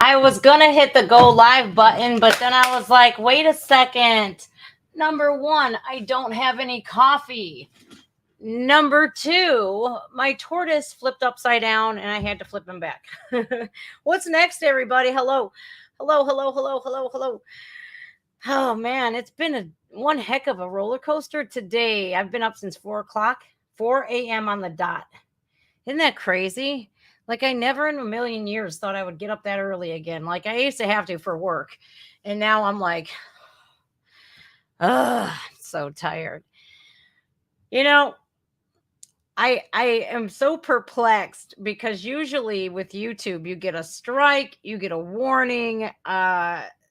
I was gonna hit the go live button, but then I was like, wait a second. Number one, I don't have any coffee. Number two, my tortoise flipped upside down and I had to flip him back. What's next, everybody? Hello. Hello, hello, hello, hello, hello. Oh man, it's been one heck of a roller coaster today. I've been up since 4 o'clock, 4 a.m. on the dot. Isn't that crazy? Like I never in a million years thought I would get up that early again. Like I used to have to for work. And now I'm like, ugh, so tired. You know, I am so perplexed because usually with YouTube you get a strike, you get a warning.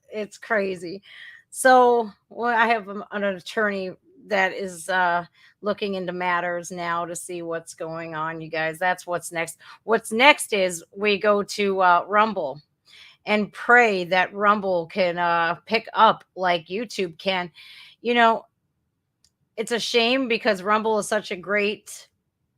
It's crazy. So, well, I have an attorney that is looking into matters now to see what's going on, you guys. That's what's next. What's next is we go to Rumble and pray that Rumble can pick up like YouTube can. You know, it's a shame because Rumble is such a great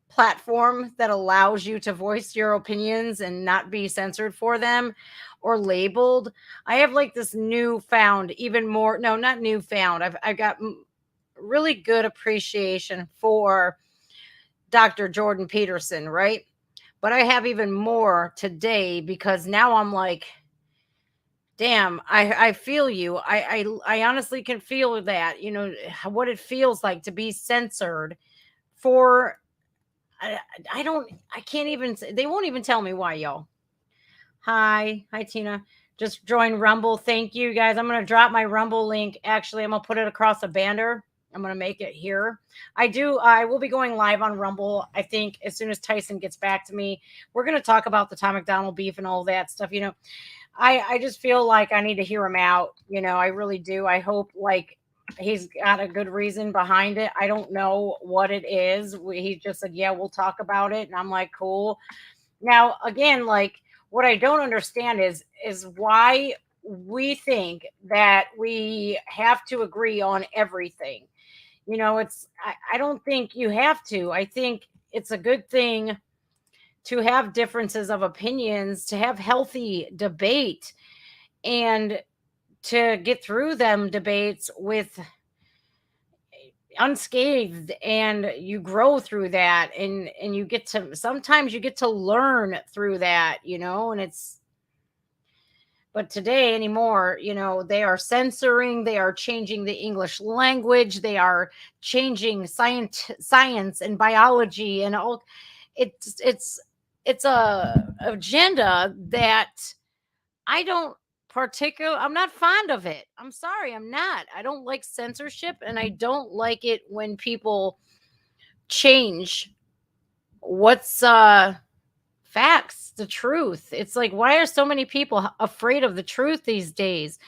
platform that allows you to voice your opinions and not be censored for them or labeled. I have like this newfound, even more, no, not newfound. I've got really good appreciation for Dr. Jordan Peterson, right? But I have even more today because now I'm like, damn, I feel you. I honestly can feel that, what it feels like to be censored for I don't, I can't even, they won't even tell me why, y'all. Hi, Tina. Just join Rumble. Thank you, guys. I'm going to drop my Rumble link. Actually, I'm going to put it across a banner. I'm going to make it here. I will be going live on Rumble. I think as soon as Tyson gets back to me, we're going to talk about the Tom McDonald beef and all that stuff. I just feel like I need to hear him out. I really do. I hope he's got a good reason behind it. I don't know what it is. He just said, yeah, we'll talk about it. And I'm like, cool. Now, again, like what I don't understand is why we think that we have to agree on everything. I don't think you have to. I think it's a good thing to have differences of opinions, to have healthy debate, and to get through them debates with unscathed, and you grow through that, and you get to, sometimes you get to learn through that, and it's, but today anymore, they are censoring, they are changing the English language, they are changing science and biology and all. It's a agenda that I don't I'm not fond of it. I'm sorry, I'm not. I don't like censorship, and I don't like it when people change what's facts, the truth. It's like, why are so many people afraid of the truth these days?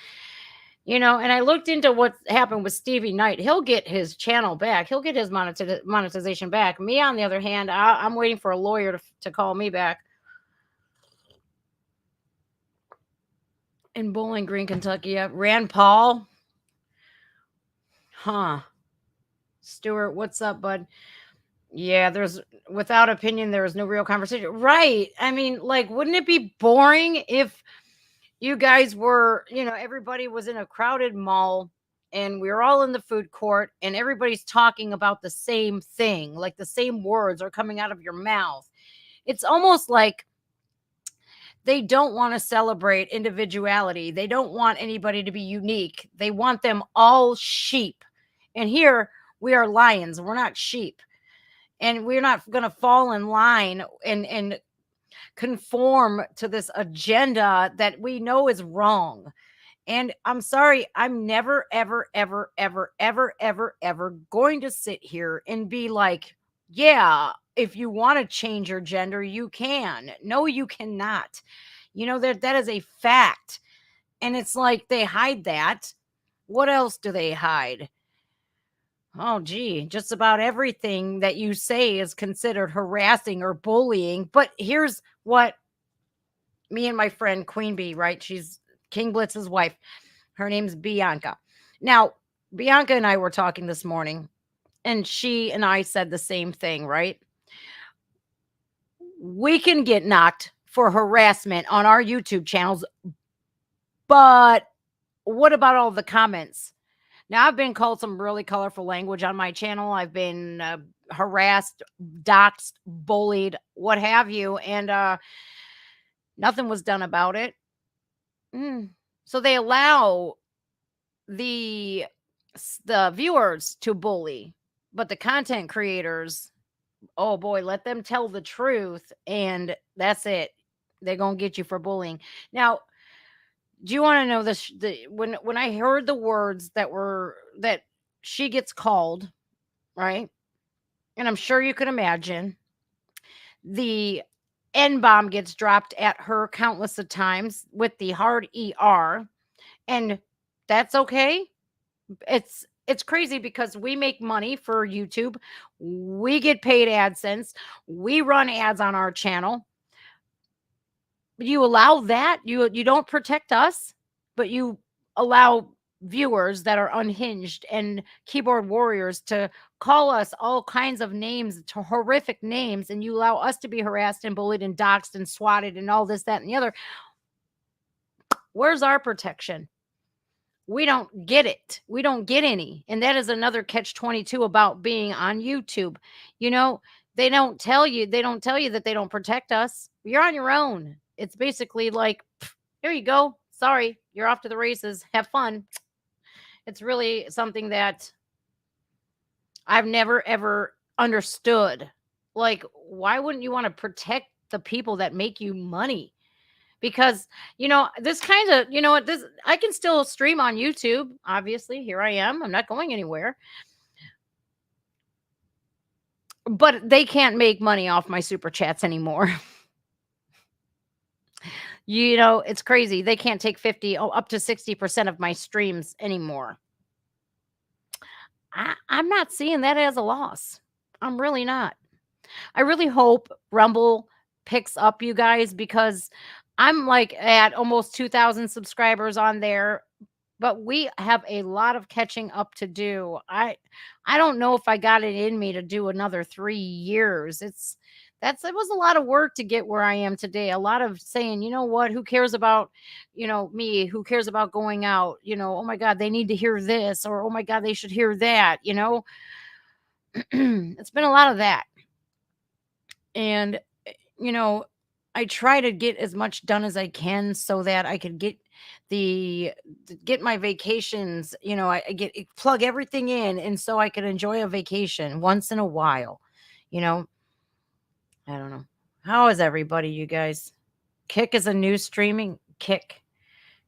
And I looked into what happened with Stevie Knight. He'll get his channel back. He'll get his monetization back. Me, on the other hand, I'm waiting for a lawyer to call me back. In Bowling Green, Kentucky. Rand Paul. Huh. Stuart, what's up, bud? Yeah, without opinion, there is no real conversation. Right. I mean, like, wouldn't it be boring if you guys were, everybody was in a crowded mall and we were all in the food court and everybody's talking about the same thing, like the same words are coming out of your mouth. It's almost like they don't want to celebrate individuality. They don't want anybody to be unique. They want them all sheep. And here we are lions. We're not sheep. And we're not going to fall in line and conform to this agenda that we know is wrong. And I'm sorry, I'm never, ever, ever, ever, ever, ever, ever going to sit here and be like, yeah, if you want to change your gender, you can. No, you cannot. That is a fact. And it's like they hide that. What else do they hide? Oh, gee, just about everything that you say is considered harassing or bullying. But here's what me and my friend Queen Bee, right? She's King Blitz's wife. Her name's Bianca. Now, Bianca and I were talking this morning, and she and I said the same thing, right? We can get knocked for harassment on our YouTube channels But what about all the comments? Now, I've been called some really colorful language on my channel. I've been harassed, doxxed, bullied, what have you, and nothing was done about it. Mm. So they allow the the viewers to bully, but the content creators, oh boy, let them tell the truth, and that's it. They're gonna get you for bullying. Now, do you want to know this? When I heard the words that she gets called, right? And I'm sure you can imagine the N bomb gets dropped at her countless of times with the hard ER, and that's okay. It's crazy because we make money for YouTube. We get paid AdSense. We run ads on our channel. You allow that? You don't protect us, but you allow viewers that are unhinged and keyboard warriors to call us all kinds of names, to horrific names, and you allow us to be harassed and bullied and doxxed and swatted and all this, that, and the other. Where's our protection? We don't get it. We don't get any. And that is another catch 22 about being on YouTube. You know, they don't tell you that they don't protect us. You're on your own. It's basically like, here you go. Sorry, you're off to the races. Have fun. It's really something that I've never ever understood. Like, why wouldn't you want to protect the people that make you money? Because this kind of, what, this, I can still stream on YouTube. Obviously, here I am. I'm not going anywhere. But they can't make money off my super chats anymore. It's crazy. They can't take 50, up to 60% of my streams anymore. I'm not seeing that as a loss. I'm really not. I really hope Rumble picks up, you guys, because I'm like at almost 2,000 subscribers on there, but we have a lot of catching up to do. I don't know if I got it in me to do another 3 years. It was a lot of work to get where I am today. A lot of saying, you know what, who cares about, me? Who cares about going out? Oh my God, they need to hear this, or oh my God, they should hear that, It's been a lot of that. And you know, I try to get as much done as I can so that I could get my vacations, I get plug everything in, and so I could enjoy a vacation once in a while. You know, I don't know. How is everybody, you guys? Kick is a new streaming Kick.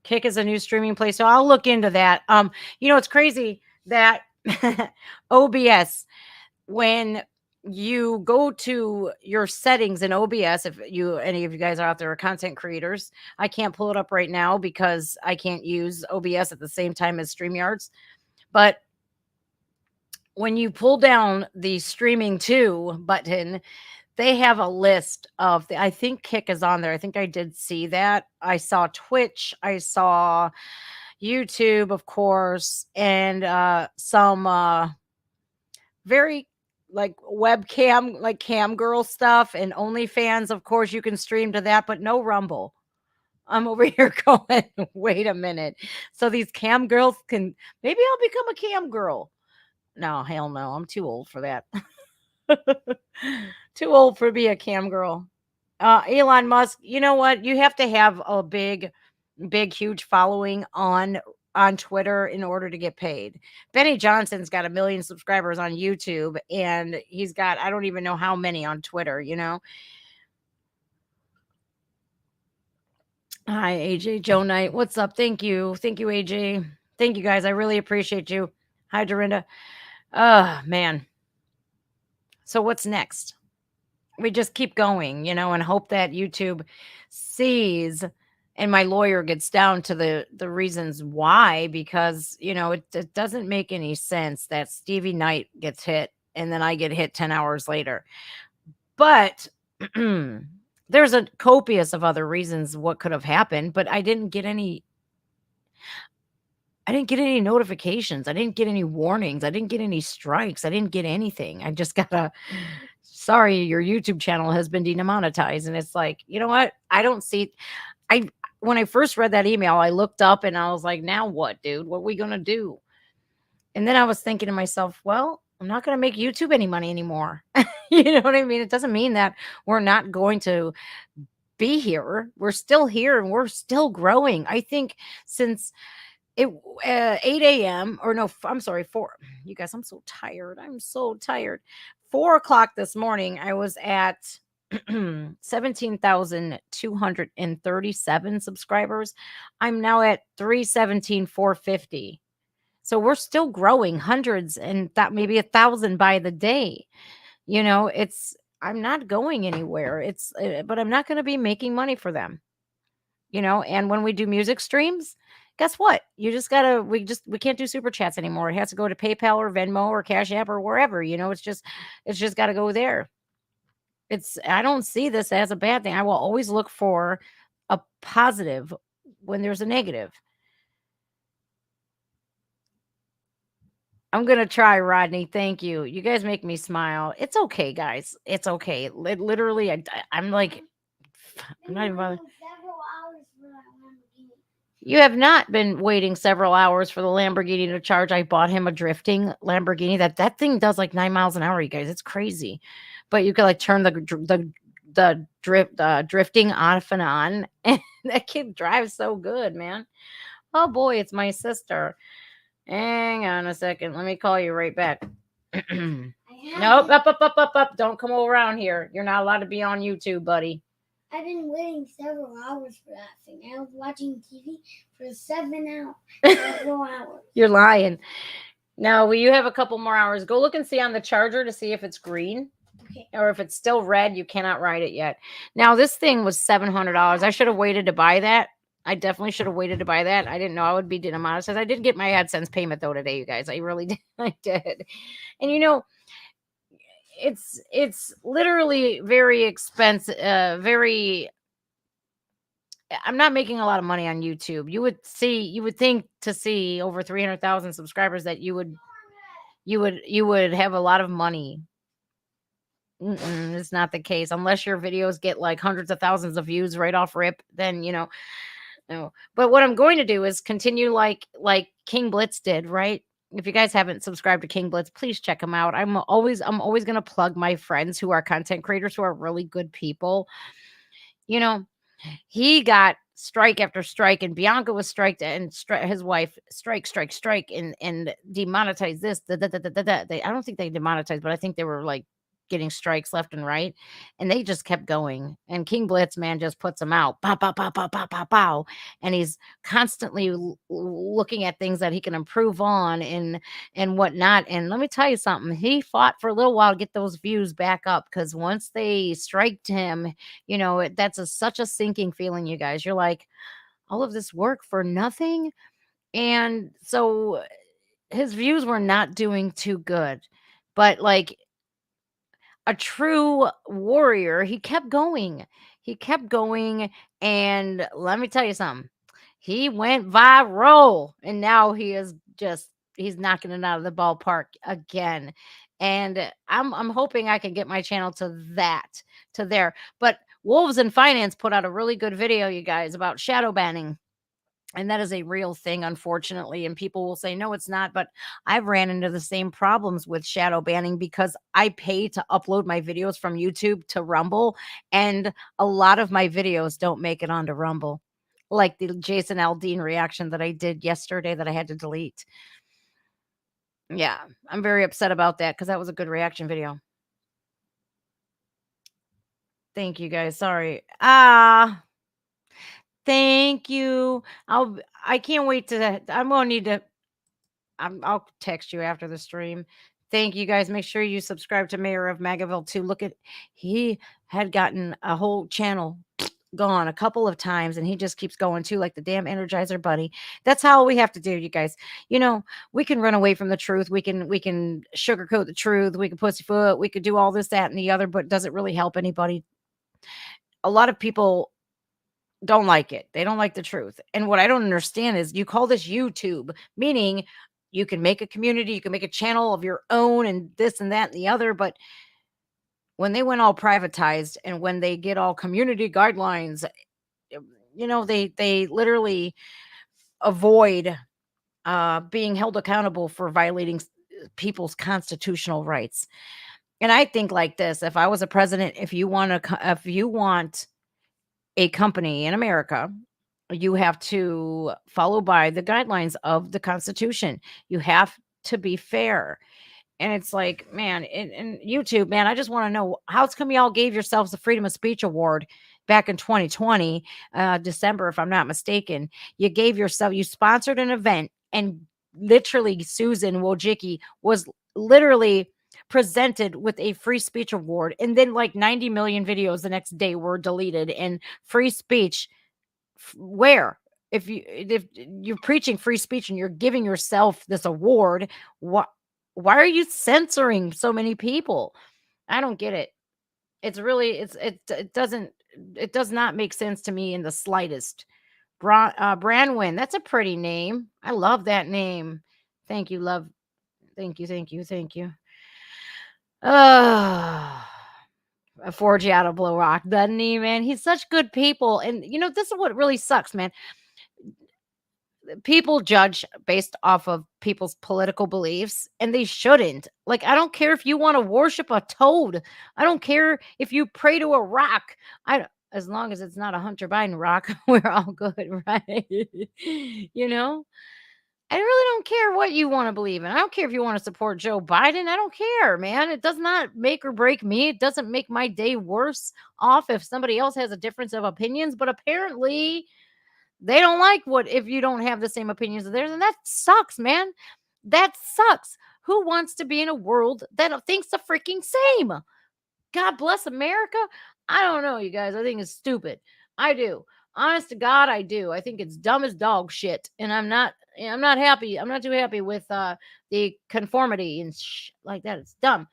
Kick is a new streaming place. So I'll look into that. It's crazy that OBS, when you go to your settings in OBS, if any of you guys are out there are content creators, I can't pull it up right now because I can't use OBS at the same time as StreamYards. But when you pull down the streaming to button, they have a list of I think Kick is on there. I think I did see that. I saw Twitch, I saw YouTube, of course, and some very like webcam, like cam girl stuff, and OnlyFans. Of course, you can stream to that, but no Rumble. I'm over here going, wait a minute. So these cam girls maybe I'll become a cam girl. No, hell no. I'm too old for that. Too old for be a cam girl. Elon Musk, you know what? You have to have a big, huge following on Twitter in order to get paid. Benny Johnson's got 1 million subscribers on YouTube, and he's got, I don't even know how many on Twitter, Hi, AJ Joe Knight. What's up? Thank you. Thank you, AJ. Thank you, guys. I really appreciate you. Hi, Dorinda. Man. So what's next? We just keep going, and hope that YouTube sees and my lawyer gets down to the reasons why, because it doesn't make any sense that Stevie Knight gets hit and then I get hit 10 hours later. But there's a copious of other reasons what could have happened, but I didn't get any notifications. I didn't get any warnings. I didn't get any strikes. I didn't get anything. I just got sorry, your YouTube channel has been demonetized. And it's like, you know what? I don't see, when I first read that email, I looked up and I was like, now what, dude? What are we going to do? And then I was thinking to myself, well, I'm not going to make YouTube any money anymore. You know what I mean? It doesn't mean that we're not going to be here. We're still here and we're still growing. I think since it 8 a.m. or no, I'm sorry, 4. You guys, I'm so tired. I'm so tired. 4 o'clock this morning, I was at 17,237 subscribers. I'm now at 317,450. So we're still growing hundreds and that maybe 1,000 by the day. It's I'm not going anywhere. But I'm not going to be making money for them. And when we do music streams, guess what? You just gotta we can't do super chats anymore. It has to go to PayPal or Venmo or Cash App or wherever. It's just got to go there. I don't see this as a bad thing. I will always look for a positive when there's a negative. I'm gonna try, Rodney. Thank you. You guys make me smile. It's okay, guys. It's okay. Literally, I'm like, I'm not even bothered. You have not been waiting several hours for the Lamborghini to charge. I bought him a drifting Lamborghini. That thing does like 9 miles an hour, you guys. It's crazy. But you could like turn the drifting off and on. And that kid drives so good, man. Oh boy, it's my sister. Hang on a second. Let me call you right back. Nope, up. Don't come around here. You're not allowed to be on YouTube, buddy. I've been waiting several hours for that thing. I was watching TV for 7 hours. Several hours. You're lying. Now, will you have a couple more hours? Go look and see on the charger to see if it's green. Okay. Or if it's still red, you cannot ride it yet. Now, this thing was $700. I should have waited to buy that. I definitely should have waited to buy that. I didn't know I would be demonetized. I did get my AdSense payment though today, you guys. I really did. I did. And it's literally very expensive, I'm not making a lot of money on YouTube. You would think to see over 300,000 subscribers that you would have a lot of money. It's not the case unless your videos get like hundreds of thousands of views right off rip. Then no. But what I'm going to do is continue like King Blitz did, right? If you guys haven't subscribed to King Blitz, please check him out. I'm always going to plug my friends who are content creators who are really good people. He got strike after strike, and Bianca was striked, and his wife strike, and demonetized this. I don't think they demonetized, but I think they were like getting strikes left and right, and they just kept going. And King Blitz, man, just puts them out, pow, pow, pow, pow, pow, pow, pow, and he's constantly looking at things that he can improve on and whatnot. And let me tell you something, he fought for a little while to get those views back up, because once they striked him, that's such a sinking feeling, you guys. You're like, all of this work for nothing. And so his views were not doing too good, but like a true warrior, he kept going. And let me tell you something. He went viral, and now he's knocking it out of the ballpark again. And I'm hoping I can get my channel to there. But Wolves in Finance put out a really good video, you guys, about shadow banning. And that is a real thing, unfortunately. And people will say, no, it's not. But I've ran into the same problems with shadow banning because I pay to upload my videos from YouTube to Rumble. And a lot of my videos don't make it onto Rumble. Like the Jason Aldean reaction that I did yesterday that I had to delete. Yeah, I'm very upset about that because that was a good reaction video. Thank you guys. Sorry. Thank you. I can't wait to I'm gonna need to I'll text you after the stream. Thank you guys. Make sure you subscribe to Mayor of Magaville too. Look at he had gotten a whole channel gone a couple of times, and he just keeps going too, like the damn Energizer Bunny. That's how we have to do, you guys. We can run away from the truth. We can sugarcoat the truth. We can pussyfoot. We could do all this, that, and the other, but does it really help anybody? A lot of people don't like it. They don't like the truth. And what I don't understand is you call this YouTube, meaning you can make a community, you can make a channel of your own and this and that and the other. But when they went all privatized and when they get all community guidelines, they literally avoid being held accountable for violating people's constitutional rights. And I think like this: if I was a president, if you want a company in America, you have to follow by the guidelines of the Constitution. You have to be fair. And it's like, man, and YouTube, man, I just want to know how it's come y'all gave yourselves the Freedom of Speech Award back in 2020, December, if I'm not mistaken. You sponsored an event, and literally Susan Wojcicki was literally presented with a free speech award. And then like 90 million videos the next day were deleted. And free speech, where? If you're preaching free speech and you're giving yourself this award, what why are you censoring so many people? I don't get it. It's really it does not make sense to me in the slightest. Branwyn, that's a pretty name. I love that name. Thank you, love. Thank you, thank you, thank you. Uh Forge out of Blow Rock, doesn't he, man? He's such good people. And this is what really sucks, man. People judge based off of people's political beliefs, and they shouldn't. Like, I don't care if you want to worship a toad. I don't care if you pray to a rock. As long as it's not a Hunter Biden rock, we're all good, right? you know I really don't care what you want to believe in. I don't care if you want to support Joe Biden. I don't care, man. It does not make or break me. It doesn't make my day worse off if somebody else has a difference of opinions. But apparently, they don't like what if you don't have the same opinions as theirs, and that sucks, man. That sucks. Who wants to be in a world that thinks the freaking same? God bless America. I don't know, you guys. I think it's stupid. I do. Honest to God, I do. I think it's dumb as dog shit, and I'm not happy. I'm not too happy with the conformity and like that. It's dumb.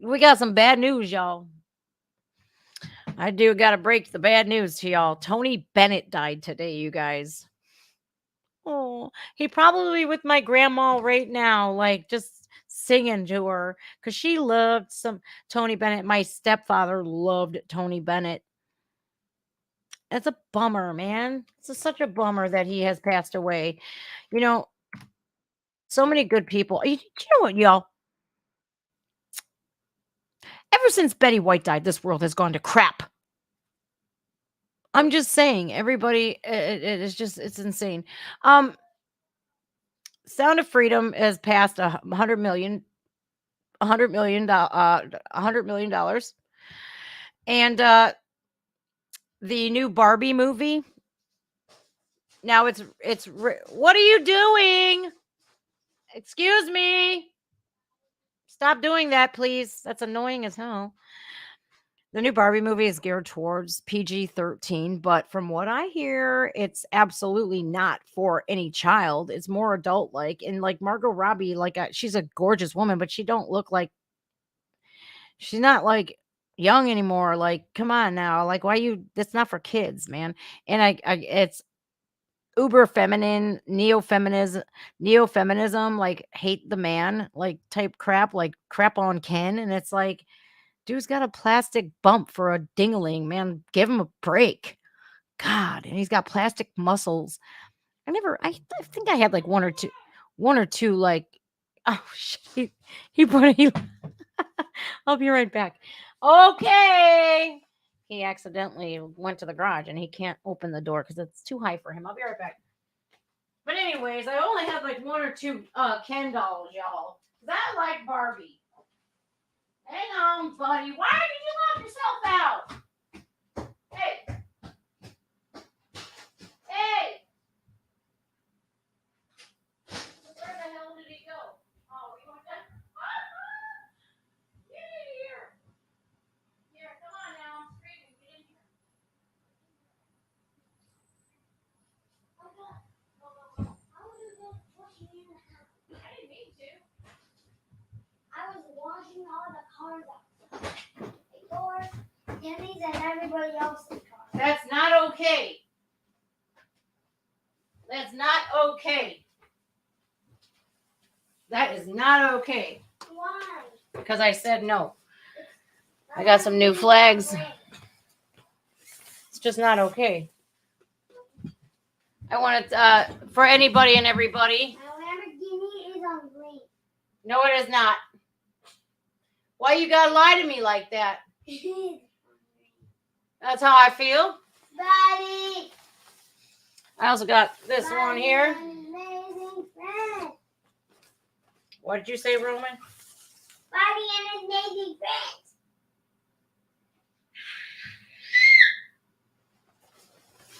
We got some bad news, y'all. I do got to break the bad news to y'all. Tony Bennett died today, you guys. Oh, he probably with my grandma right now, like just singing to her because she loved some Tony Bennett. My stepfather loved Tony Bennett. It's a bummer, man. Such a bummer that he has passed away. You know, so many good people. You know what, y'all? Ever since Betty White died, this world has gone to crap. I'm just saying, everybody, it is just, it's insane. Sound of Freedom has passed $100 million, and the new Barbie movie. Now what are you doing? Excuse me. Stop doing that, please. That's annoying as hell. The new Barbie movie is geared towards PG-13, but from what I hear, it's absolutely not for any child. It's more adult like. And like Margot Robbie, like she's a gorgeous woman, but she don't look like she's not like young anymore. Like, come on now. Like, why you that's not for kids, man. And it's uber feminine, neo feminism, like hate the man, like type crap, like crap on Ken. And it's like, dude's got a plastic bump for a dingling, man. Give him a break. God, and he's got plastic muscles. I think I had like one or two, like, oh shit. He I'll be right back. Okay. He accidentally went to the garage and he can't open the door because it's too high for him. I'll be right back. But anyways, I only have like one or two Ken dolls, y'all. Cause I like Barbie. Hang on, buddy. Why did you lock yourself out? Hey. Hey. Where the hell did he go? Oh, he went down. Get in here. Here, come on now. I'm screaming. Get in here. Oh, God. Go. I was washing in the house. I didn't mean to. I was washing all the cars outside. Yours, Timmy's, and everybody else's cars. That's not okay. That's not okay. That is not okay. Why? Because I said no. I got some new flags. It's just not okay. I want it for anybody and everybody. My Lamborghini is on green. No, it is not. Why you gotta lie to me like that? That's how I feel. Buddy. I also got this one here. Amazing friend. What did you say, Roman? Buddy and his amazing friends.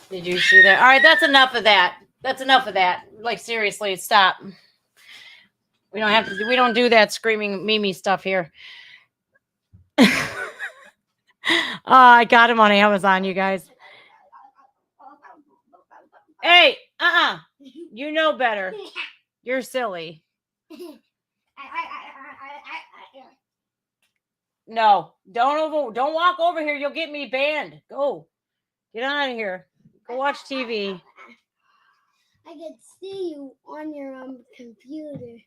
Did you see that? All right, that's enough of that. That's enough of that. Like seriously, stop. We don't have to. We don't do that screaming Mimi stuff here. I got him on Amazon, you guys. Hey, you know better. You're silly. No, don't walk over here. You'll get me banned. Go, get out of here. Go watch TV. I can see you on your computer.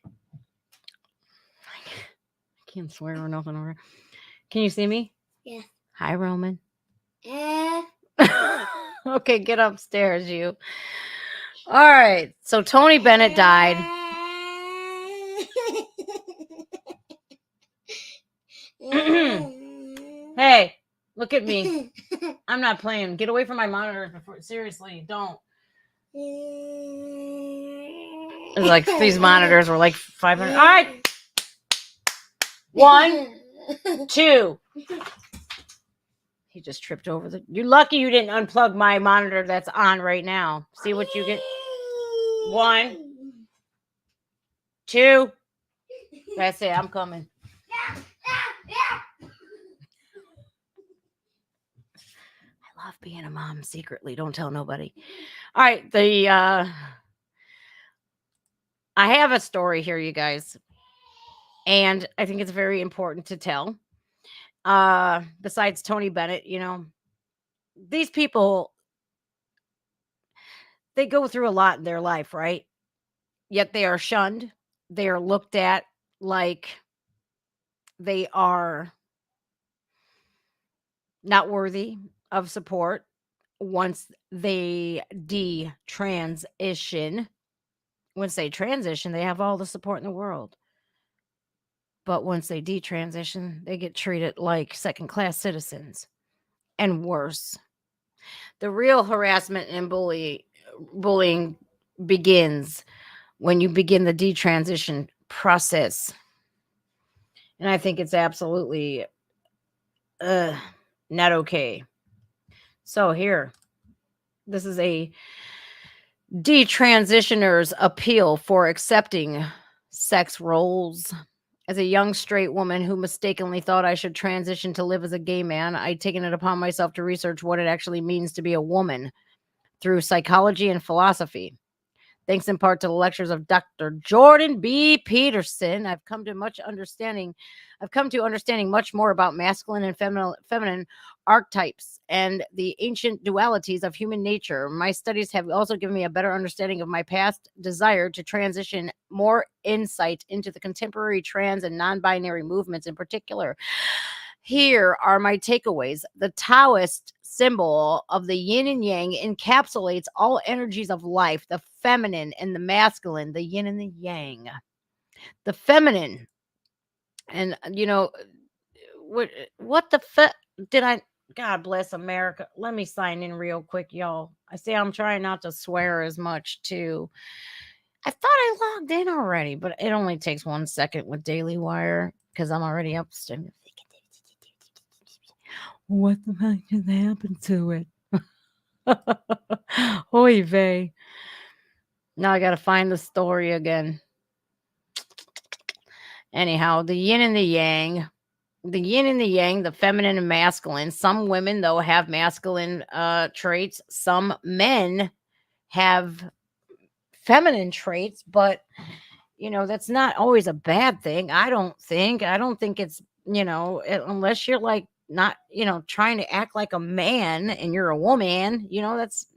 I can't swear or nothing over. Can you see me? Yeah. Hi, Roman. Eh. Okay, get upstairs, you. All right. So Tony Bennett died. Hey, look at me. I'm not playing. Get away from my monitors before. Seriously, don't. It's like these monitors were like 500. All right. 1, 2. He just tripped over the. You're lucky you didn't unplug my monitor that's on right now. See what you get. 1, 2. That's it. I'm coming. I love being a mom secretly. Don't tell nobody. All right. I have a story here, you guys. And I think it's very important to tell. Besides Tony Bennett, these people, they go through a lot in their life, right? Yet they are shunned. They are looked at like they are not worthy of support once they detransition. Once they transition, they have all the support in the world. But once they detransition, they get treated like second-class citizens and worse. The real harassment and bullying begins when you begin the detransition process. And I think it's absolutely not okay. So here, this is a detransitioner's appeal for accepting sex roles. As a young straight woman who mistakenly thought I should transition to live as a gay man, I'd taken it upon myself to research what it actually means to be a woman through psychology and philosophy. Thanks in part to the lectures of Dr. Jordan B. Peterson, I've come to understanding much more about masculine and feminine archetypes and the ancient dualities of human nature. My studies have also given me a better understanding of my past desire to transition, more insight into the contemporary trans and non-binary movements in particular. Here are my takeaways. The Taoist symbol of the yin and yang encapsulates all energies of life, the feminine and the masculine, the yin and the yang. The feminine, and what the did I? God bless America. Let me sign in real quick, y'all. I say I'm trying not to swear as much too. I thought I logged in already, but it only takes 1 second with Daily Wire because I'm already upstairs. What the heck has happened to it? Oy vey. Now I gotta find the story again. Anyhow, the yin and the yang. The yin and the yang, the feminine and masculine. Some women, though, have masculine traits. Some men have feminine traits, but that's not always a bad thing. I don't think it's, unless you're like not, trying to act like a man and you're a woman, that's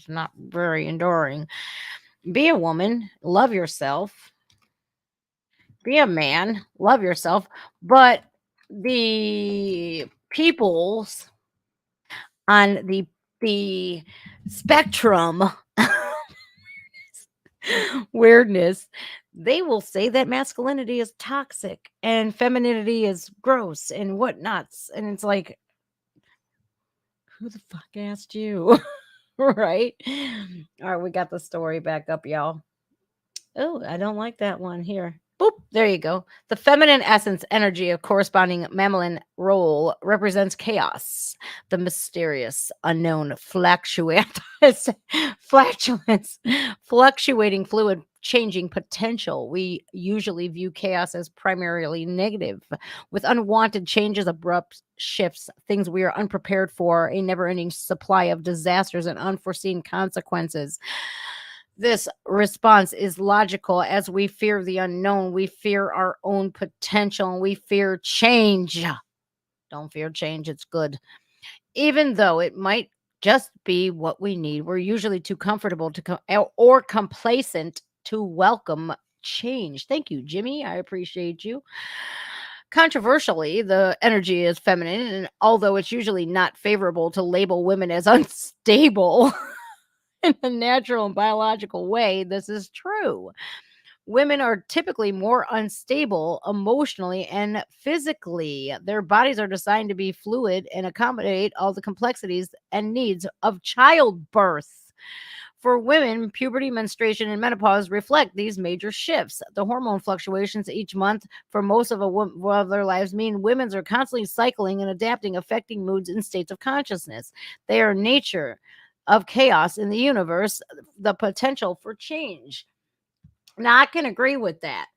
not very enduring. Be a woman, love yourself. Be a man, love yourself. But the peoples on the the spectrum weirdness, they will say that masculinity is toxic and femininity is gross and whatnots. And it's like, who the fuck asked you? Right? All right, we got the story back up, y'all. Oh, I don't like that one here. Boop, there you go. The feminine essence energy of corresponding mammalian role represents chaos, the mysterious, unknown flatulence, fluctuating fluid, changing potential. We usually view chaos as primarily negative, with unwanted changes, abrupt shifts, things we are unprepared for, a never ending supply of disasters and unforeseen consequences. This response is logical as we fear the unknown. We fear our own potential and we fear change. Don't fear change, it's good. Even though it might just be what we need, we're usually too comfortable or complacent to welcome change. Thank you, Jimmy. I appreciate you. Controversially, the energy is feminine, and although it's usually not favorable to label women as unstable in a natural and biological way, this is true. Women are typically more unstable emotionally and physically. Their bodies are designed to be fluid and accommodate all the complexities and needs of childbirth. For women, puberty, menstruation, and menopause reflect these major shifts. The hormone fluctuations each month for most of their lives mean women's are constantly cycling and adapting, affecting moods and states of consciousness. They are nature of chaos in the universe, the potential for change. Now, I can agree with that.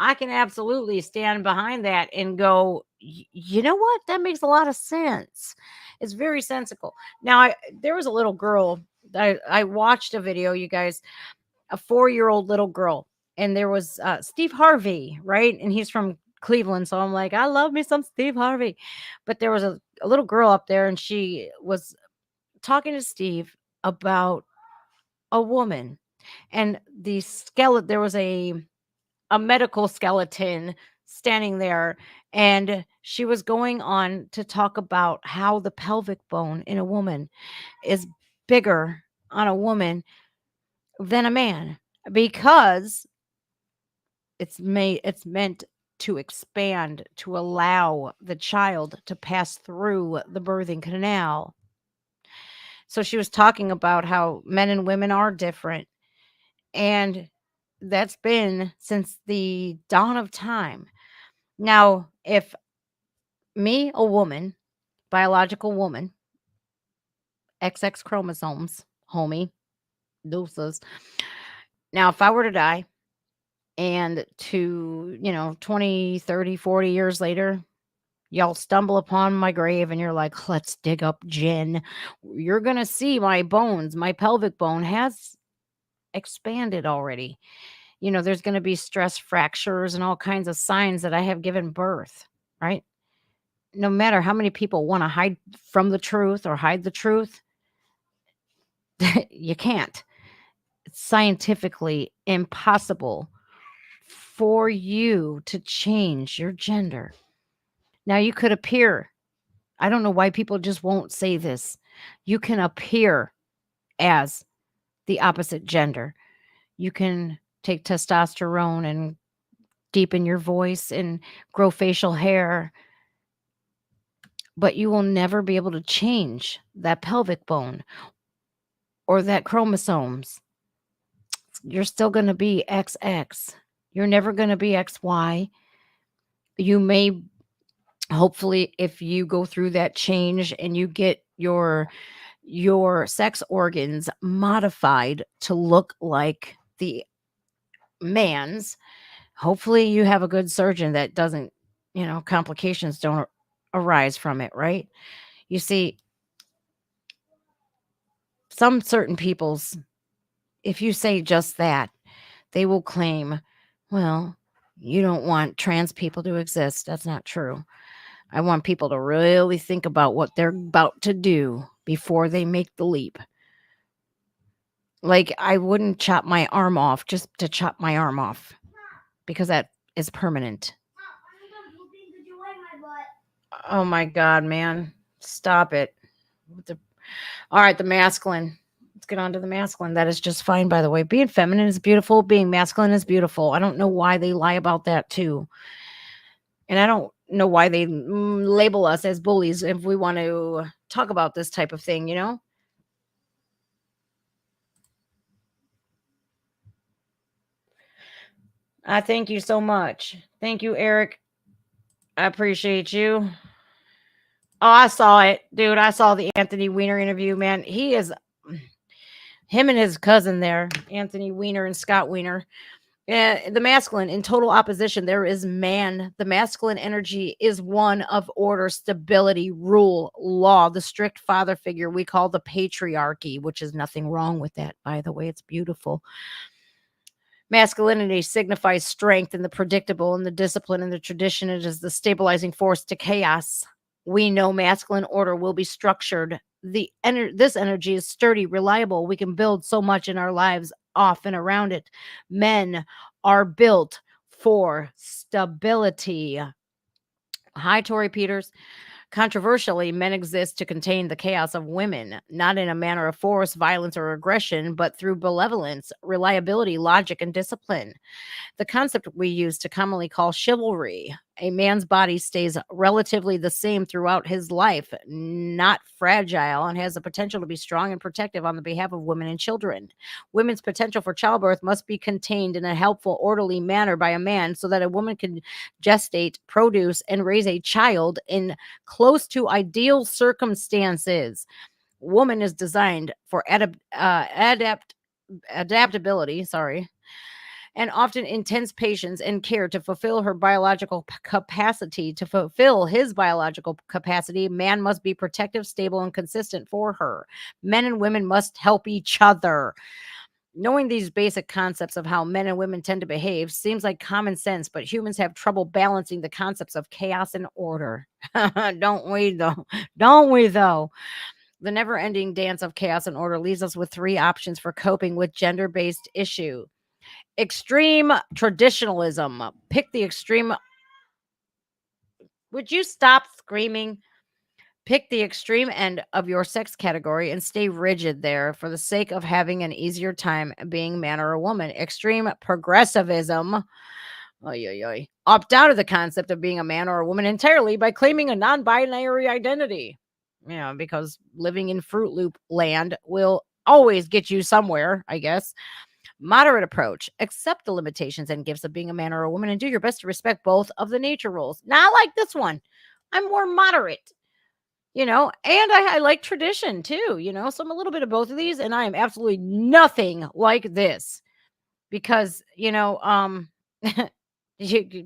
I can absolutely stand behind that and go, you know what? That makes a lot of sense. It's very sensical. Now, there was a little girl that I watched a video, you guys, a 4-year-old little girl, and there was Steve Harvey, right? And he's from Cleveland. So I'm like, I love me some Steve Harvey. But there was a little girl up there, and she was talking to Steve about a woman and the skeleton. There was a medical skeleton standing there, and she was going on to talk about how the pelvic bone in a woman is bigger on a woman than a man because it's meant to expand to allow the child to pass through the birthing canal. So she was talking about how men and women are different, and that's been since the dawn of time. Now, if me, a woman, biological woman, XX chromosomes, homie, deuces. Now, if I were to die and to, 20, 30, 40 years later, y'all stumble upon my grave and you're like, let's dig up Jen, you're going to see my bones, my pelvic bone has expanded already. There's going to be stress fractures and all kinds of signs that I have given birth, right? No matter how many people want to hide from the truth or hide the truth, you can't. It's scientifically impossible for you to change your gender. Now, you could appear, I don't know why people just won't say this. You can appear as the opposite gender. You can take testosterone and deepen your voice and grow facial hair, but you will never be able to change that pelvic bone or that chromosomes. You're still going to be XX. You're never going to be XY. You may, hopefully, if you go through that change and you get your sex organs modified to look like the man's, hopefully you have a good surgeon that doesn't, complications don't arise from it, right? You see, some certain people's, if you say just that, they will claim, well, you don't want trans people to exist. That's not true. I want people to really think about what they're about to do before they make the leap. Like, I wouldn't chop my arm off just to chop my arm off because that is permanent. Oh my God, man. Stop it. All right, the masculine. Let's get on to the masculine. That is just fine, by the way. Being feminine is beautiful. Being masculine is beautiful. I don't know why they lie about that too. And I don't know why they label us as bullies if we want to talk about this type of thing, you know? I thank you so much. Thank you, Eric. I appreciate you. Oh, I saw it, dude. I saw the Anthony Weiner interview, man. He is him and his cousin there, Anthony Weiner and Scott Weiner. The masculine in total opposition, there is man. The masculine energy is one of order, stability, rule, law, the strict father figure we call the patriarchy, which is nothing wrong with that, by the way. It's beautiful. Masculinity signifies strength and the predictable and the discipline and the tradition. It is the stabilizing force to chaos. We know masculine order will be structured. This energy is sturdy, reliable. We can build so much in our lives off and around it. Men are built for stability. Hi, Tori Peters. Controversially, men exist to contain the chaos of women, not in a manner of force, violence, or aggression, but through benevolence, reliability, logic, and discipline. The concept we use to commonly call chivalry. A man's body stays relatively the same throughout his life, not fragile, and has the potential to be strong and protective on the behalf of women and children. Women's potential for childbirth must be contained in a helpful, orderly manner by a man so that a woman can gestate, produce, and raise a child in close to ideal circumstances. Woman is designed for adaptability, sorry, and often intense patience and care to fulfill her biological capacity. To fulfill his biological capacity, man must be protective, stable, and consistent for her. Men and women must help each other. Knowing these basic concepts of how men and women tend to behave seems like common sense, but humans have trouble balancing the concepts of chaos and order. Don't we, though? Don't we, though? The never ending dance of chaos and order leaves us with three options for coping with gender based issue. Extreme traditionalism. Pick the extreme. Would you stop screaming? Pick the extreme end of your sex category and stay rigid there for the sake of having an easier time being man or a woman. Extreme progressivism. Oy, oy, oy. Opt out of the concept of being a man or a woman entirely by claiming a non binary identity. Because living in Fruit Loop land will always get you somewhere, I guess. Moderate approach. Accept the limitations and gifts of being a man or a woman and do your best to respect both of the nature roles. Not like this one. I'm more moderate, and I like tradition too, so I'm a little bit of both of these, and I am absolutely nothing like this because, you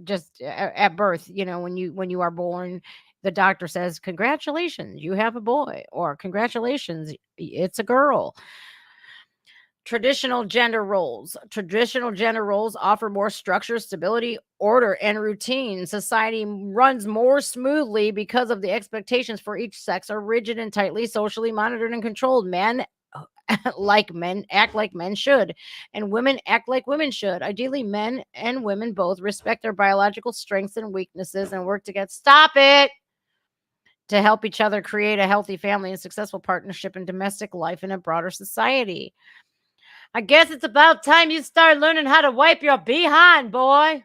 just at birth, when you are born, the doctor says, congratulations, you have a boy, or congratulations, it's a girl. Traditional gender roles. Traditional gender roles offer more structure, stability, order, and routine. Society runs more smoothly because of the expectations for each sex are rigid and tightly socially monitored and controlled. Men like men act like men should, and women act like women should. Ideally, men and women both respect their biological strengths and weaknesses and work together. Stop it! To help each other create a healthy family and successful partnership in domestic life in a broader society. I guess it's about time you start learning how to wipe your behind, boy.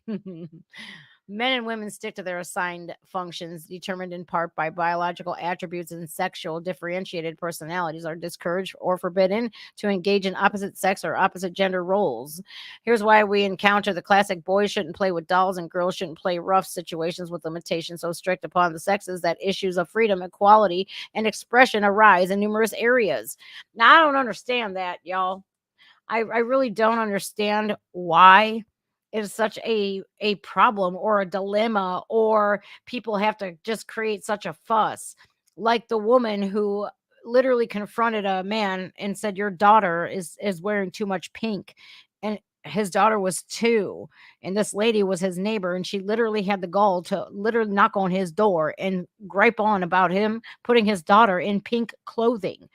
Men and women stick to their assigned functions, determined in part by biological attributes, and sexual differentiated personalities are discouraged or forbidden to engage in opposite sex or opposite gender roles. Here's why we encounter the classic boys shouldn't play with dolls and girls shouldn't play rough situations with limitations so strict upon the sexes that issues of freedom, equality, and expression arise in numerous areas. Now, I don't understand that, y'all. I really don't understand why it's such a problem or a dilemma, or people have to just create such a fuss. Like the woman who literally confronted a man and said, your daughter is wearing too much pink. And his daughter was 2, and this lady was his neighbor, and she literally had the gall to literally knock on his door and gripe on about him putting his daughter in pink clothing.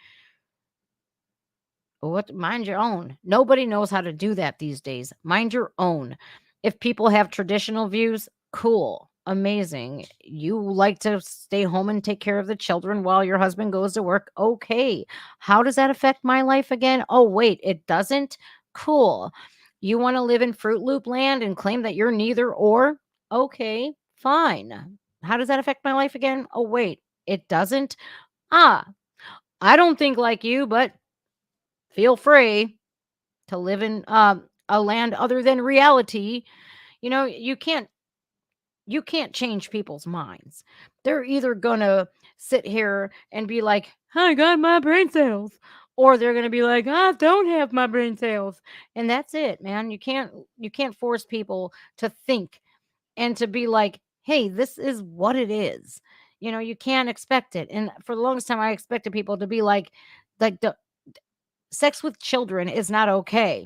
What? Mind your own. Nobody knows how to do that these days. Mind your own. If people have traditional views, cool. Amazing. You like to stay home and take care of the children while your husband goes to work. Okay. How does that affect my life again? Oh, wait, it doesn't? Cool. You want to live in Fruit Loop land and claim that you're neither or? Okay, fine. How does that affect my life again? Oh, wait, it doesn't? Ah, I don't think like you, but feel free to live in a land other than reality. You can't change people's minds. They're either gonna sit here and be like, I got my brain cells, or they're gonna be like, I don't have my brain cells. And that's it, man. You can't force people to think and to be like, hey, this is what it is. You can't expect it. And for the longest time I expected people to be like the sex with children is not okay.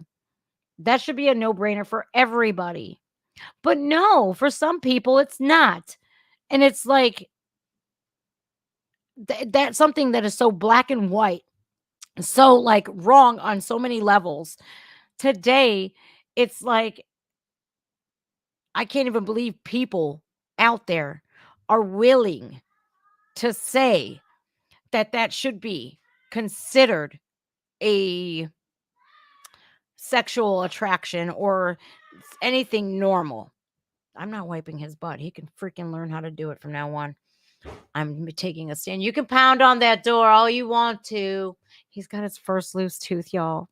That should be a no-brainer for everybody. But no, for some people it's not. And it's like that's something that is so black and white, so like wrong on so many levels. Today, it's like I can't even believe people out there are willing to say that that should be considered a sexual attraction or anything normal. I'm not wiping his butt. He can freaking learn how to do it from now on. I'm taking a stand. You can pound on that door all you want to. He's got his first loose tooth, y'all.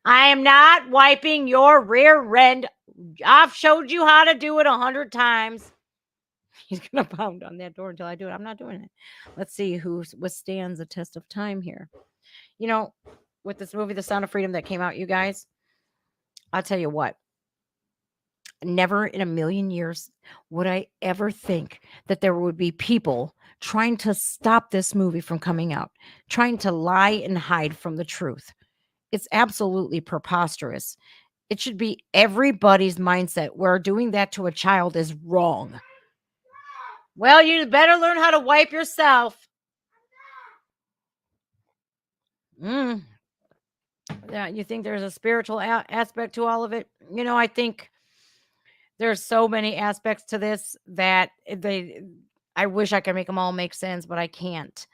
I am not wiping your rear end. I've showed you how to do it 100 times. He's going to pound on that door until I do it. I'm not doing it. Let's see who withstands the test of time here. You know, with this movie, The Sound of Freedom, that came out, you guys, I'll tell you what. Never in a million years would I ever think that there would be people trying to stop this movie from coming out, trying to lie and hide from the truth. It's absolutely preposterous. It should be everybody's mindset where doing that to a child is wrong. Well, you better learn how to wipe yourself. Mm. Yeah, you think there's a spiritual aspect to all of it? I think there's so many aspects to this that I wish I could make them all make sense, but I can't.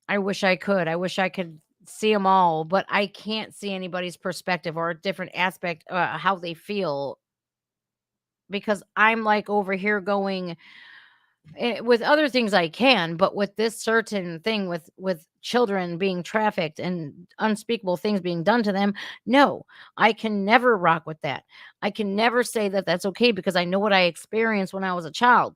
I wish I could. I wish I could see them all, but I can't see anybody's perspective or a different aspect, how they feel, because I'm like over here going, with other things I can, but with this certain thing with children being trafficked and unspeakable things being done to them, no, I can never rock with that. I can never say that that's okay because I know what I experienced when I was a child.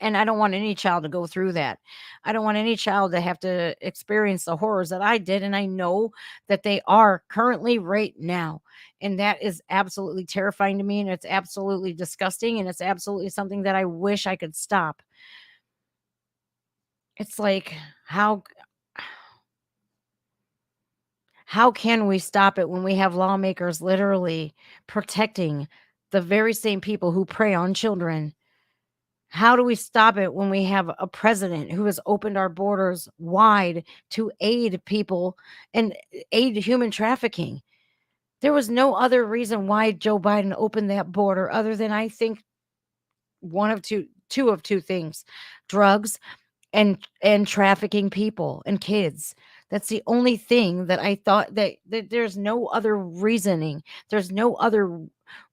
And I don't want any child to go through that. I don't want any child to have to experience the horrors that I did. And I know that they are currently right now. And that is absolutely terrifying to me. And it's absolutely disgusting. And it's absolutely something that I wish I could stop. It's like, how can we stop it when we have lawmakers literally protecting the very same people who prey on children? How do we stop it when we have a president who has opened our borders wide to aid people and aid human trafficking? There was no other reason why Joe Biden opened that border other than, I think, two of two things: drugs and trafficking people and kids. That's the only thing that I thought, that there's no other reasoning. There's no other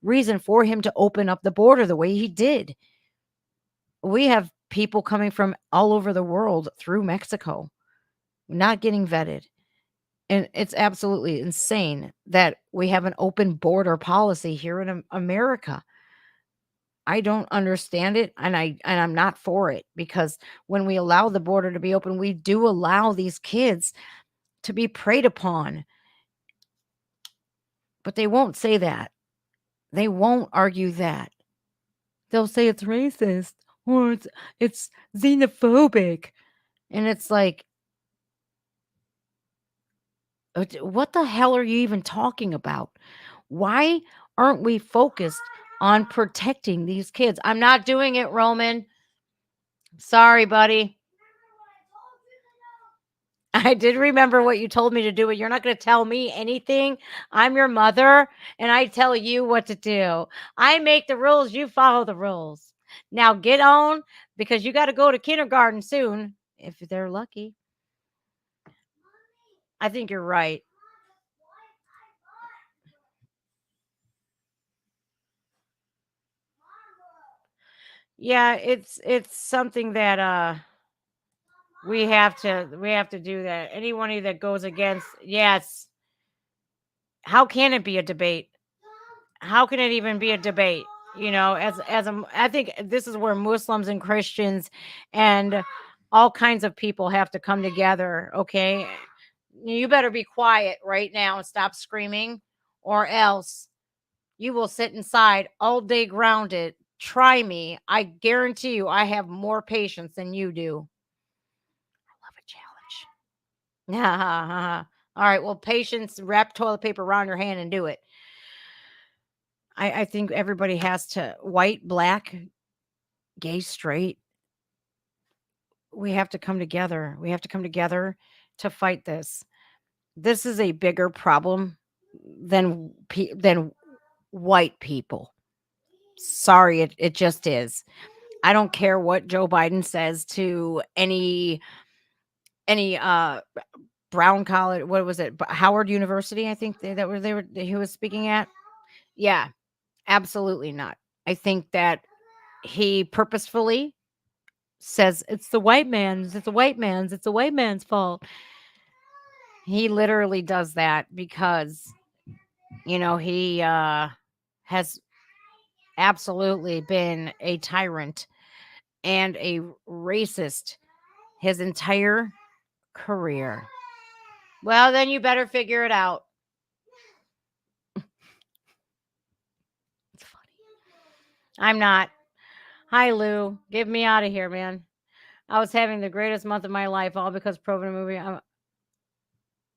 reason for him to open up the border the way he did. We have people coming from all over the world through Mexico, not getting vetted. And it's absolutely insane that we have an open border policy here in America. I don't understand it, and I'm not for it, because when we allow the border to be open, we do allow these kids to be preyed upon. But they won't say that. They won't argue that. They'll say it's racist or it's xenophobic. And it's like, what the hell are you even talking about? Why aren't we focused on protecting these kids? I'm not doing it, Roman. Sorry, buddy. I did remember what you told me to do, but you're not going to tell me anything. I'm your mother and I tell you what to do. I make the rules, you follow the rules. Now get on because you got to go to kindergarten soon if they're lucky. I think you're right. Yeah, it's something that we have to do that. Anybody that goes against, yes. How can it be a debate? How can it even be a debate? I think this is where Muslims and Christians and all kinds of people have to come together. Okay, you better be quiet right now and stop screaming, or else you will sit inside all day grounded. Try me. I guarantee you, I have more patience than you do. I love a challenge. All right. Well, patience. Wrap toilet paper around your hand and do it. I think everybody has to, white, black, gay, straight. We have to come together. We have to come together to fight this. This is a bigger problem than white people. Sorry, it just is. I don't care what Joe Biden says to any Brown College. What was it? Howard University, I think they were he was speaking at. Yeah, absolutely not. I think that he purposefully says it's the white man's fault. He literally does that because he has absolutely been a tyrant and a racist his entire career. Well, then you better figure it out. It's funny. I'm not. Hi, Lou. Get me out of here, man. I was having the greatest month of my life, all because Proven movie.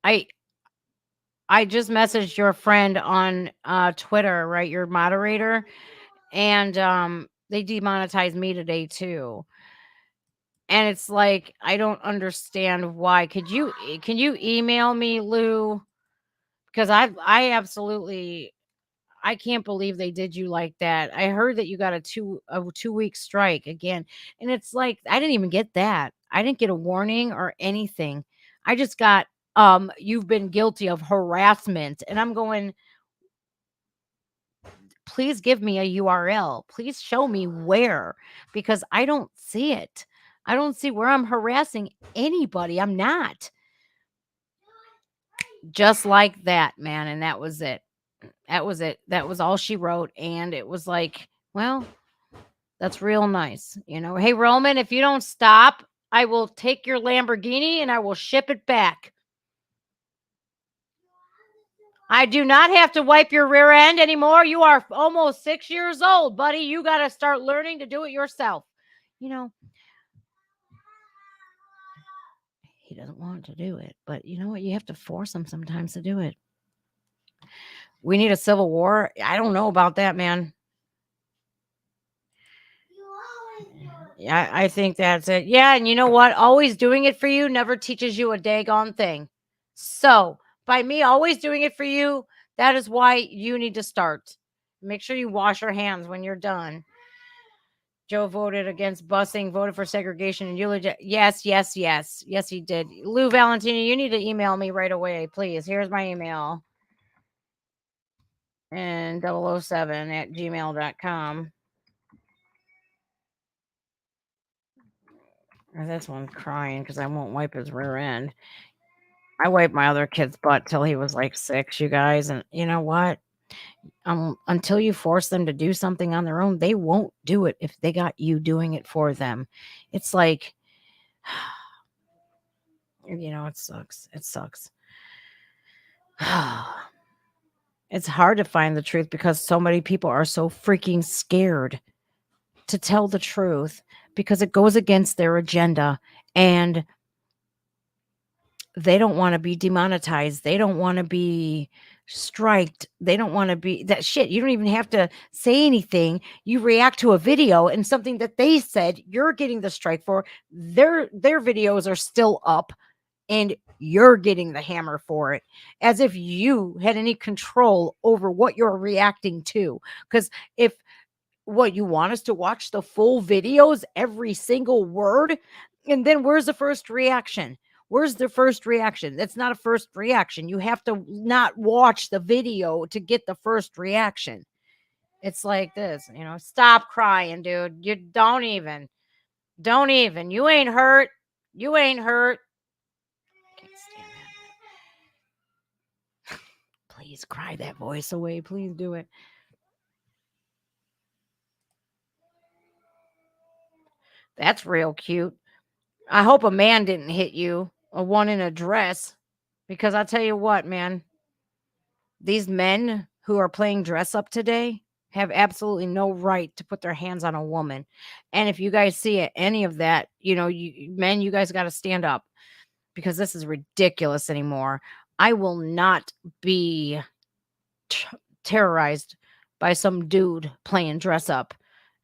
I I just messaged your friend on Twitter, right? Your moderator, and they demonetized me today too. And it's like I don't understand why. Can you email me, Lou? Because I absolutely I can't believe they did you like that. I heard that you got a 2-week strike again. And it's like I didn't even get that. I didn't get a warning or anything. I just got you've been guilty of harassment. And I'm going, please give me a URL. Please show me where because I don't see it. I don't see where I'm harassing anybody. I'm not. Just like that, man. And that was it. That was it. That was all she wrote. And it was like, well, that's real nice. Hey, Roman, if you don't stop, I will take your Lamborghini and I will ship it back. I do not have to wipe your rear end anymore. You are almost 6 years old, buddy. You got to start learning to do it yourself. He doesn't want to do it, but you know what? You have to force him sometimes to do it. We need a civil war. I don't know about that, man. Yeah, I think that's it. Yeah, and you know what? Always doing it for you never teaches you a daggone thing. So, by me always doing it for you, that is why you need to start. Make sure you wash your hands when you're done. Joe voted against busing, voted for segregation, and eulogy. Yes, yes, yes. Yes, he did. Lou Valentina, you need to email me right away, please. Here's my email. And 007@gmail.com. This one's crying because I won't wipe his rear end. I wiped my other kid's butt till he was like 6, you guys. And you know what? Until you force them to do something on their own, they won't do it if they got you doing it for them. It's like, it sucks. It sucks. It's hard to find the truth because so many people are so freaking scared to tell the truth because it goes against their agenda and they don't want to be demonetized. They don't want to be striked. They don't want to be that shit. You don't even have to say anything. You react to a video and something that they said you're getting the strike for. Their videos are still up and you're getting the hammer for it, as if you had any control over what you're reacting to. Because if what you want us to watch the full videos, every single word, and then where's the first reaction? Where's the first reaction? That's not a first reaction. You have to not watch the video to get the first reaction. It's like this, stop crying, dude. You don't even. You ain't hurt. You ain't hurt. Can't stand that. Please cry that voice away. Please do it. That's real cute. I hope a man didn't hit you, a one in a dress, because I tell you what, man, these men who are playing dress up today have absolutely no right to put their hands on a woman. And if you guys see any of that, men, you guys got to stand up, because this is ridiculous anymore. I will not be terrorized by some dude playing dress up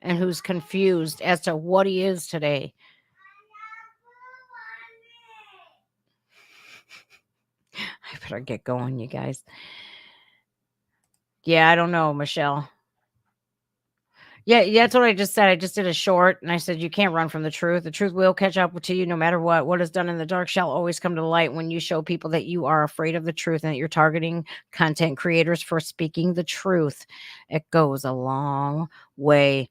and who's confused as to what he is today. I better get going, you guys. Yeah, I don't know, Michelle. Yeah, that's what I just said. I just did a short and I said, you can't run from the truth. The truth will catch up to you no matter what. What is done in the dark shall always come to the light. When you show people that you are afraid of the truth and that you're targeting content creators for speaking the truth, it goes a long way.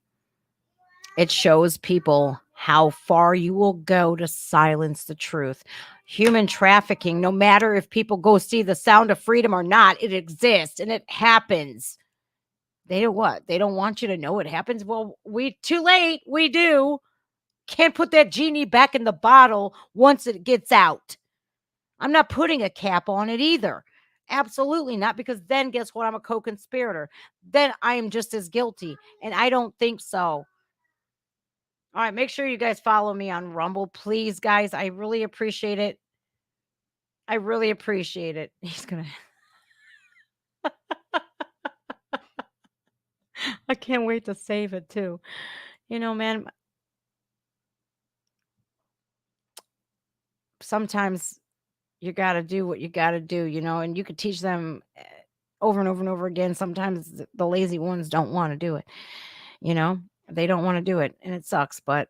It shows people how far you will go to silence the truth. Human trafficking, no matter if people go see the Sound of Freedom or not, it exists and it happens. They don't what? They don't want you to know it happens. Well, too late. We do. Can't put that genie back in the bottle once it gets out. I'm not putting a cap on it either. Absolutely not, because then guess what? I'm a co-conspirator. Then I am just as guilty, and I don't think so. All right, make sure you guys follow me on Rumble, please, guys. I really appreciate it. I really appreciate it. He's gonna. I can't wait to save it too. Man, sometimes you got to do what you got to do, and you could teach them over and over and over again. Sometimes the lazy ones don't want to do it, you know, they don't want to do it, and it sucks. But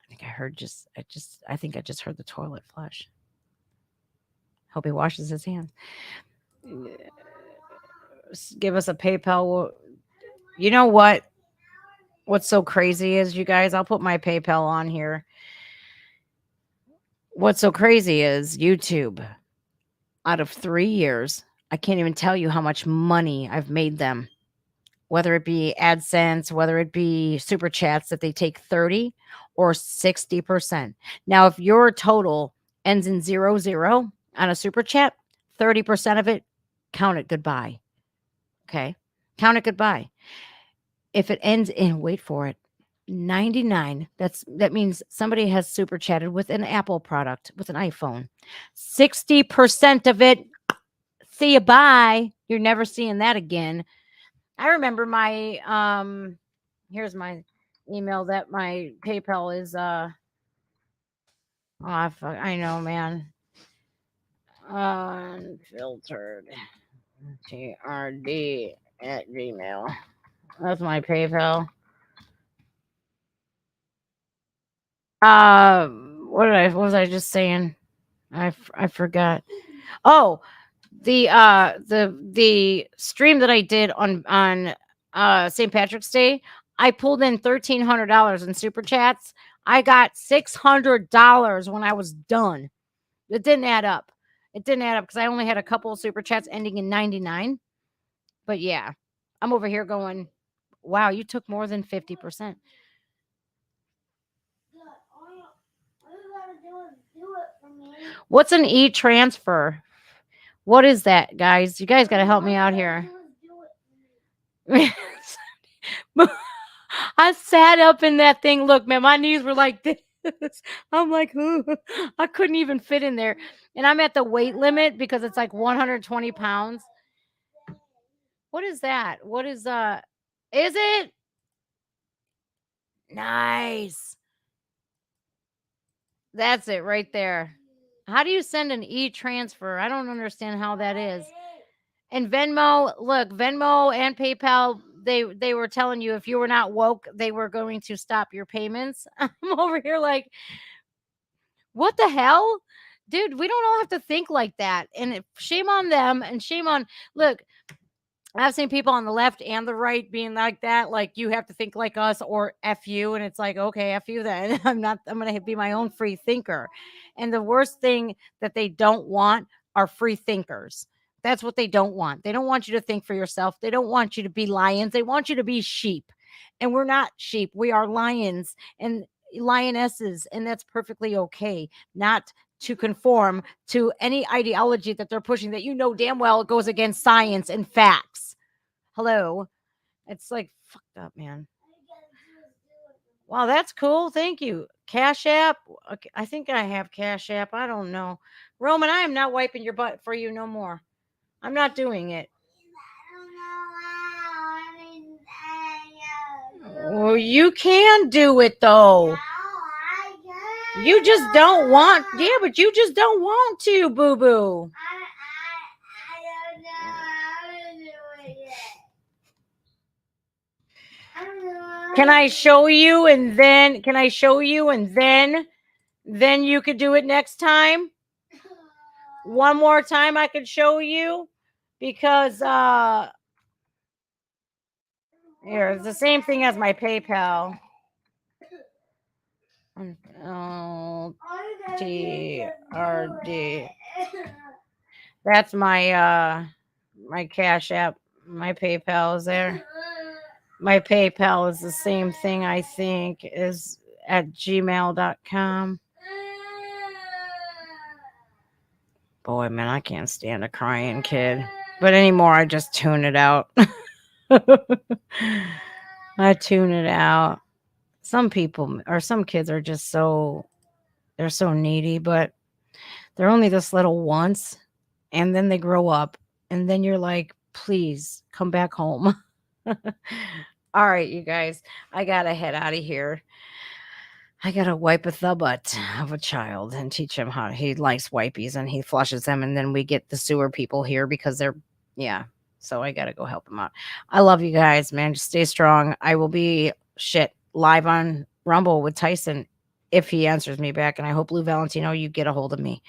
I think I just heard the toilet flush. Hope he washes his hands. Give us a PayPal. You know what? What's so crazy is, you guys, I'll put my PayPal on here. What's so crazy is YouTube. Out of 3 years, I can't even tell you how much money I've made them, whether it be AdSense, whether it be super chats that they take 30 or 60%. Now, if your total ends in 00 on a super chat, 30% of it, count it goodbye. Okay. Count it goodbye. If it ends in, wait for it, 99, that means somebody has super chatted with an Apple product, with an iPhone. 60% of it, see you, bye. You're never seeing that again. I remember my here's my email that my PayPal is I know, man. Unfiltered TRD at Gmail. That's my PayPal. What was I just saying? I forgot. Oh, the stream that I did on St. Patrick's Day, I pulled in $1,300 in super chats. I got $600 when I was done. It didn't add up. It didn't add up because I only had a couple of super chats ending in 99. But yeah, I'm over here going, wow, you took more than 50%. What's an e-transfer? What is that, guys? You guys got to help me out here. I sat up in that thing. Look, man, my knees were like this. I'm like, I couldn't even fit in there. And I'm at the weight limit because it's like 120 pounds. What is that? What is it? Nice. That's it right there. How do you send an e-transfer? I don't understand how that is. And Venmo, look, Venmo and PayPal, they were telling you if you were not woke, they were going to stop your payments. I'm over here like, what the hell? Dude, we don't all have to think like that. And shame on them and shame on, look, I've seen people on the left and the right being like that, like you have to think like us or F you. And it's like, okay, F you then. I'm going to be my own free thinker. And the worst thing that they don't want are free thinkers. That's what they don't want. They don't want you to think for yourself. They don't want you to be lions. They want you to be sheep. And we're not sheep. We are lions and lionesses. And that's perfectly okay. Not to conform to any ideology that they're pushing that you know damn well goes against science and facts. Hello. It's like fucked up, man. Wow, that's cool. Thank you. Cash App. Okay, I think I have Cash App. I don't know. Roman, I am not wiping your butt for you no more. I'm not doing it. Well, you can do it though. You just don't want. Yeah, but you just don't want to, boo boo. I don't know how to do it yet. I don't know. Can I show you and then then you could do it next time? One more time I could show you because here, it's the same thing as my PayPal. TRD. That's my my Cash App. My PayPal is there. My PayPal is the same thing, I think, is at gmail.com. Boy, man, I can't stand a crying kid. But anymore, I just tune it out. I tune it out. Some people or some kids are just they're so needy, but they're only this little once and then they grow up and then you're like, please come back home. All right, you guys, I gotta head out of here. I gotta wipe the butt of a child and teach him how he likes wipies and he flushes them, and then we get the sewer people here because they're yeah. So I gotta go help him out. I love you guys, man. Just stay strong. I will be live on Rumble with Tyson if he answers me back, and I hope Lou Valentino you get a hold of me.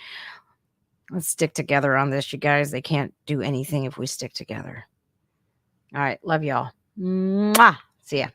Let's stick together on this, you guys. They can't do anything if we stick together. All right, love y'all. Mwah. See ya.